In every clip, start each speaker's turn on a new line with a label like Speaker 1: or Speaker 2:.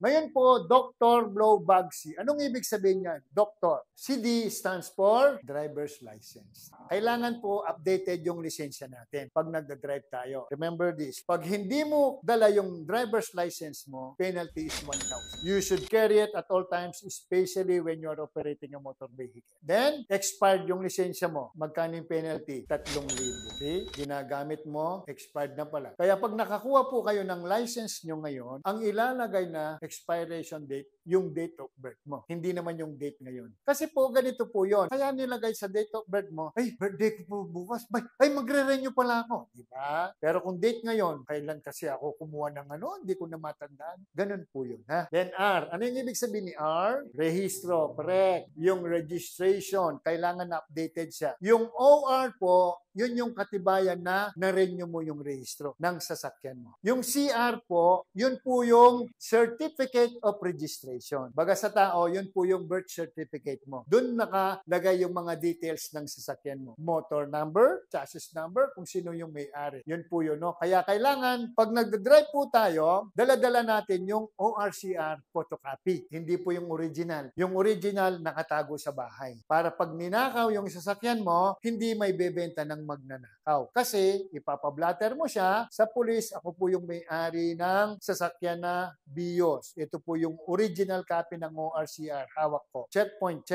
Speaker 1: Ngayon po, Dr. Blow Bugsy. Anong ibig sabihin niyan? Doctor. CD stands for driver's license. Kailangan po updated yung lisensya natin pag nagda-drive tayo. Remember this. Pag hindi mo dala yung driver's license mo, penalty is 1,000. You should carry it at all times, especially when you are operating a motor vehicle. Then, expired yung lisensya mo. Magkano yung penalty? 3,000. See? Ginagamit mo, expired na pala. Kaya pag nakakuha po kayo ng license nyo ngayon, ang ilalagay na expiration date, yung date of birth mo. Hindi naman yung date ngayon. Kasi po, ganito po yon. Kaya nilagay sa date of birth mo, ay, birthday ko po bukas. Ay, magre-renew pala ako. Diba? Pero kung date ngayon, kailan kasi ako kumuha ng ano, hindi ko na matandaan. Ganun po yun. Ha? Then R. Ano yung ibig sabihin ni R? Rehistro. Correct. Yung registration, kailangan na updated siya. Yung OR po, yun yung katibayan na na-renew mo yung rehistro ng sasakyan mo. Yung CR po, yun po yung Certificate of Registration. Baga sa tao, yun po yung birth certificate mo. Doon nakalagay yung mga details ng sasakyan mo. Motor number, chassis number, kung sino yung may-ari. Yun po yun, no? Kaya kailangan, pag nagdadrive po tayo, dala-dala natin yung ORCR photocopy. Hindi po yung original. Yung original nakatago sa bahay. Para pag ninakaw yung sasakyan mo, hindi may bebenta ng magnanakaw. Kasi ipapablatter mo siya sa pulis, ako po yung may-ari ng sasakyan na Bios. Ito po yung original copy ng ORCR. Hawak ko. Checkpoint.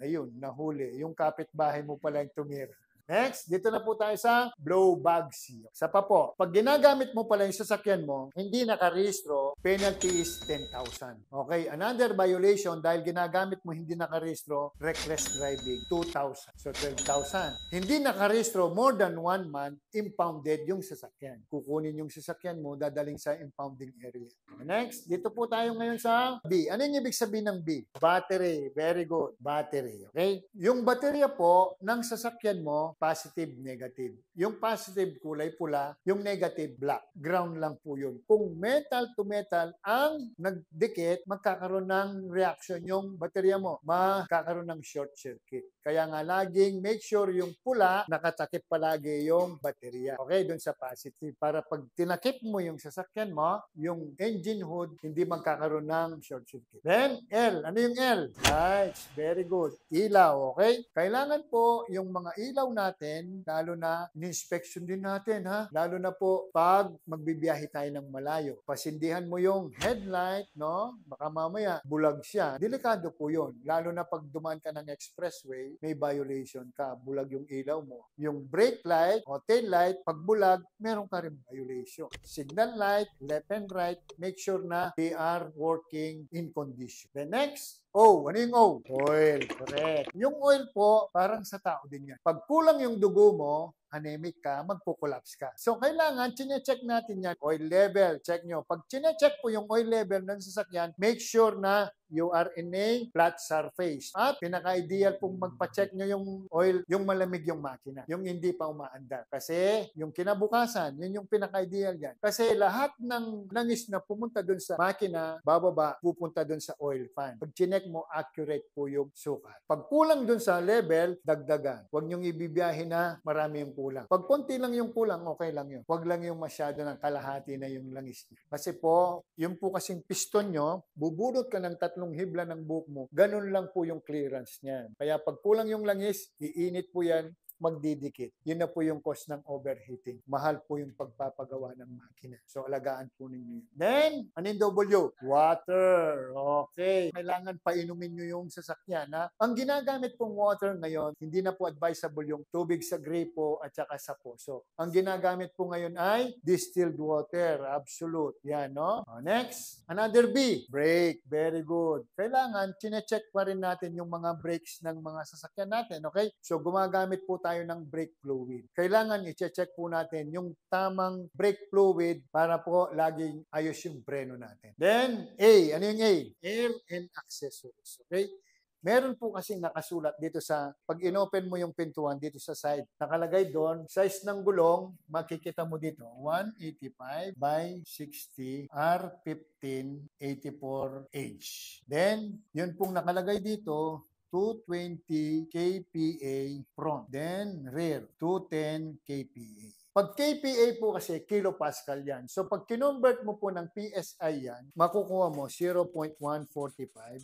Speaker 1: Ayun, nahuli. Yung kapitbahay mo pala yung tumira. Next, dito na po tayo sa blow bugsy. Sa pa po, pag ginagamit mo pala yung sasakyan mo, hindi nakarehistro, penalty is 10,000. Okay, another violation dahil ginagamit mo hindi nakarehistro, reckless driving, 2,000. So 12,000. Hindi nakarehistro, more than 1 month, impounded yung sasakyan. Kukunin yung sasakyan mo, dadaling sa impounding area. Next, dito po tayo ngayon sa B. Ano yung ibig sabihin ng B? Battery. Very good. Battery. Okay? Yung baterya po ng sasakyan mo, positive, negative. Yung positive kulay pula, yung negative black. Ground lang po yun. Kung metal to metal ang nagdikit, magkakaroon ng reaction yung baterya mo. Magkakaroon ng short circuit. Kaya nga laging make sure yung pula, nakatakip palagi yung baterya. Okay, dun sa positive. Para pag tinakip mo yung sasakyan mo, yung engine hood, hindi magkakaroon ng short circuit. Then, L. Ano yung L? Right. Very good. Ilaw. Okay? Kailangan po yung mga ilaw natin, lalo na in-inspection din natin, ha? Lalo na po pag magbibiyahe tayo ng malayo. Pasindihan mo yung headlight, no? Baka mamaya bulag siya. Delikado po yun. Lalo na pag dumaan ka ng expressway, may violation ka. Bulag yung ilaw mo. Yung brake light o tail light, pag bulag, meron ka rin violation. Signal light, left and right, make sure na they are working in condition. The next, O. Ano yung O? Oil. Correct. Yung oil po, parang sa tao din yan. Pag kulang yung dugo mo, anemic ka, magpo-collapse ka. So, kailangan, chinecheck natin yan. Oil level, check nyo. Pag chinecheck po yung oil level ng sasakyan, make sure na you are in a flat surface. At pinaka-ideal pong magpa-check nyo yung oil, yung malamig yung makina, yung hindi pa umaandar. Kasi yung kinabukasan, yun yung pinaka-ideal yan. Kasi lahat ng langis na pumunta dun sa makina, bababa, pupunta dun sa oil fan. Pag chinek mo, accurate po yung sukat. Pag kulang dun sa level, dagdagan. Huwag nyong ibibiyahe na marami yung kulang. Pag konti lang yung kulang, okay lang yun. Huwag lang yung masyado ng kalahati na yung langis. Kasi po, yung po kasing piston nyo, bubudot ka ng 3 hibla ng buhok mo, ganun lang po yung clearance niyan. Kaya pag kulang yung langis, iinit po yan, magdidikit. Yun na po yung cause ng overheating. Mahal po yung pagpapagawa ng makina. So, alagaan po ninyo yun. Then, ano yung W? Water. Okay. Kailangan painumin nyo yung sasakyan. Ha? Ang ginagamit pong water ngayon, hindi na po advisable yung tubig sa gripo at saka sa poso. Ang ginagamit po ngayon ay distilled water. Absolute. Yan, no? Next, another B. Brake. Very good. Kailangan, chinecheck pa rin natin yung mga brakes ng mga sasakyan natin. Okay? So, gumagamit po tayo ng brake fluid. Kailangan i-check po natin yung tamang brake fluid para po laging ayos yung preno natin. Then, A. Ano yung A? Air and accessories. Okay? Meron po kasing nakasulat dito sa, pag inopen mo yung pintuan dito sa side, nakalagay doon, size ng gulong, makikita mo dito, 185 by 60 R15 84H. Then, yun pong nakalagay dito, 220 kPa front. Then rear, 210 kPa. Pag KPA po kasi, kilopascal yan. So pag kinonvert mo po ng PSI yan, makukuha mo 0.145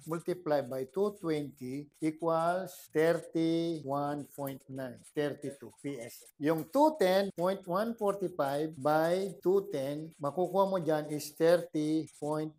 Speaker 1: multiply by 220 equals 31.9, 32 PSI. Yung 210.145 by 210, makukuha mo dyan is 30.45.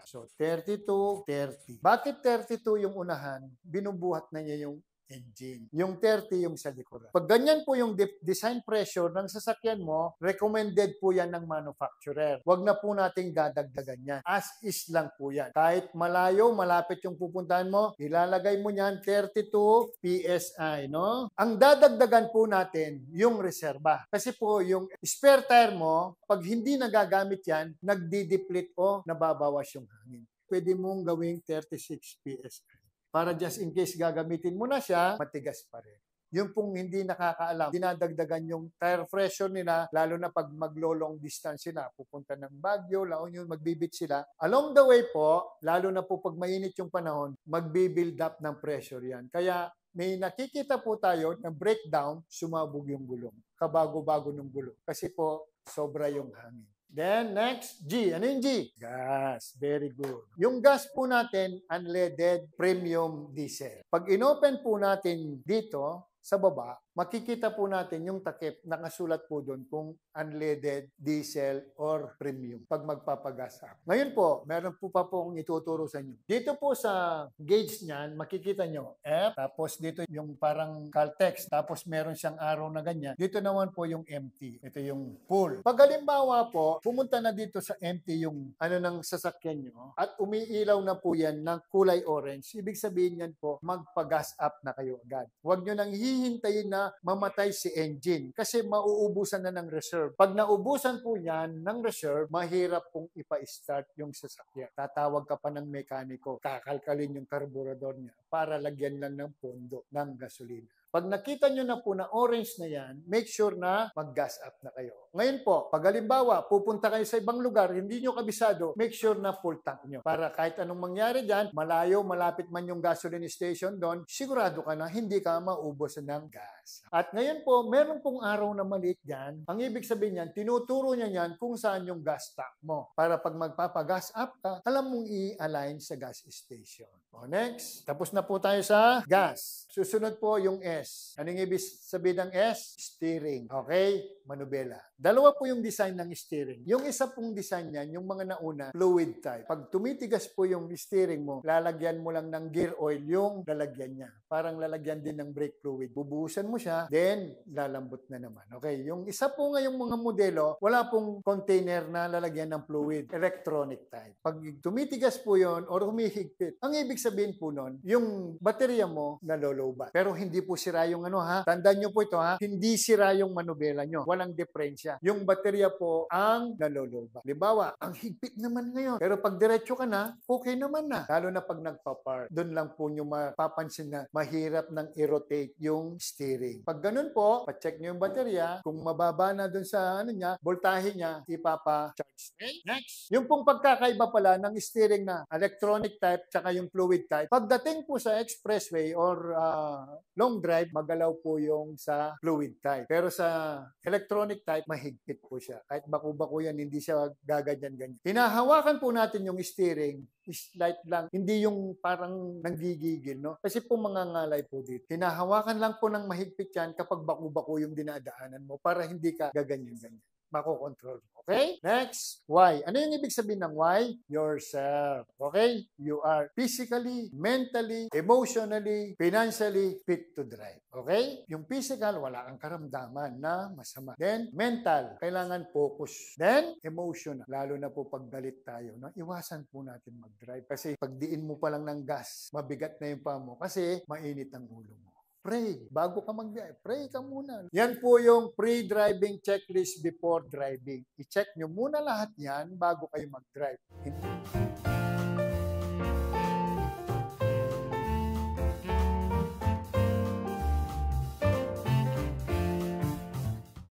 Speaker 1: So 32, 30. Bakit 32 yung unahan? Binubuhat na niya yung engine. Yung 30 yung sa likuran. Pag ganyan po yung design pressure ng sasakyan mo, recommended po yan ng manufacturer. Huwag na po nating dadagdagan yan. As is lang po yan. Kahit malayo, malapit yung pupuntahan mo, ilalagay mo yan 32 PSI, no? Ang dadagdagan po natin, yung reserba. Kasi po, yung spare tire mo, pag hindi nagagamit yan, nagdi-deplete o nababawas yung hangin. Pwede mong gawing 36 PSI. Para just in case gagamitin mo na siya, matigas pa rin. Yung pong hindi nakakaalam, dinadagdagan yung tire pressure nila, lalo na pag maglo-long distance sila, pupunta ng Baguio, La Union, magbibit sila. Along the way po, lalo na po pag mainit yung panahon, magbibuild up ng pressure yan. Kaya may nakikita po tayo na breakdown, sumabog yung gulong. Kabago-bago ng gulong. Kasi po, sobra yung hangin. Then, next, G. Ano yung G? Gas. Very good. Yung gas po natin, unleaded premium diesel. Pag inopen po natin dito, sa baba, makikita po natin yung takip, nakasulat po doon kung unleaded, diesel, or premium pag magpapagas up. Ngayon po, meron po pa pong ituturo sa inyo. Dito po sa gauge niyan, makikita nyo F, tapos dito yung parang Caltex, tapos meron siyang arrow na ganyan. Dito naman po yung empty. Ito yung full. Pag halimbawa po, pumunta na dito sa empty yung ano ng sasakyan nyo, at umiilaw na po yan ng kulay orange, ibig sabihin yan po, magpa-gas up na kayo agad. Huwag nyo nang hihintayin na mamatay si engine kasi mauubusan na ng reserve. Pag naubusan po yan ng reserve, mahirap pong ipa-start yung sasakyan. Tatawag ka pa ng mekaniko, kakalkalin yung karburador niya para lagyan lang ng pondo ng gasolina. Pag nakita nyo na po na orange na yan, make sure na mag-gas up na kayo. Ngayon po, pag halimbawa, pupunta kayo sa ibang lugar, hindi nyo kabisado, make sure na full tank nyo. Para kahit anong mangyari dyan, malayo, malapit man yung gasoline station doon, sigurado ka na hindi ka maubos ng gas. At ngayon po, meron pong araw na maliit dyan. Ang ibig sabihin yan, tinuturo niya yan kung saan yung gas tank mo. Para pag magpapagas up ka, alam mong i-align sa gas station. O next, tapos na po tayo sa gas. Susunod po yung S. Anong ibig sabihin ng S? Steering. Okay? Manubela. Dalawa po yung design ng steering. Yung isa pong design niyan, yung mga nauna, fluid type. Pag tumitigas po yung steering mo, lalagyan mo lang ng gear oil yung lalagyan niya. Parang lalagyan din ng brake fluid. Bubuhusan mo siya, then lalambot na naman. Okay? Yung isa po ngayong mga modelo, wala pong container na lalagyan ng fluid. Electronic type. Pag tumitigas po yon or humihigpit, ang ibig sabihin po nun, yung baterya mo nalolobat. Pero hindi po sira yung ano ha. Tandaan nyo po ito ha. Hindi sira yung manubela nyo. Walang diferensya. Yung baterya po ang nalolobat. Halimbawa, ang higpit naman ngayon. Pero pag diretso ka na, okay naman na. Lalo na pag nagpa-park. Doon lang po nyo mapapansin na mahirap nang i-rotate yung steering. Pag ganun po, pa-check nyo yung baterya. Kung mababa na doon sa ano niya, voltahe niya, ipapa-charge. Okay? Next. Yung pong pagkakaiba pala ng steering na electronic type tsaka yung fluid type, pagdating po sa expressway or long drive, magalaw po yung sa fluid type. Pero sa electronic type, mahigpit po siya. Kahit baku-baku yan, hindi siya gaganyan-ganyan. Hinahawakan po natin yung steering, slight lang. Hindi yung parang nanggigigil, no? Kasi po mga ngalay po dito. Hinahawakan lang po ng mahigpit yan kapag baku-baku yung dinadaanan mo para hindi ka gaganyan-ganyan. Makokontrol mo. Okay? Next, why? Ano yung ibig sabihin ng why? Yourself. Okay? You are physically, mentally, emotionally, financially fit to drive. Okay? Yung physical, wala kang karamdaman na masama. Then, mental, kailangan focus. Then, emotional, lalo na po pag galit tayo. No? Iwasan po natin mag-drive. Kasi pag diin mo pa lang ng gas, mabigat na yung paa mo kasi mainit ang ulo mo. Pray. Bago ka mag-drive, pray ka muna. Yan po yung pre-driving checklist before driving. I-check nyo muna lahat yan bago kayo mag-drive.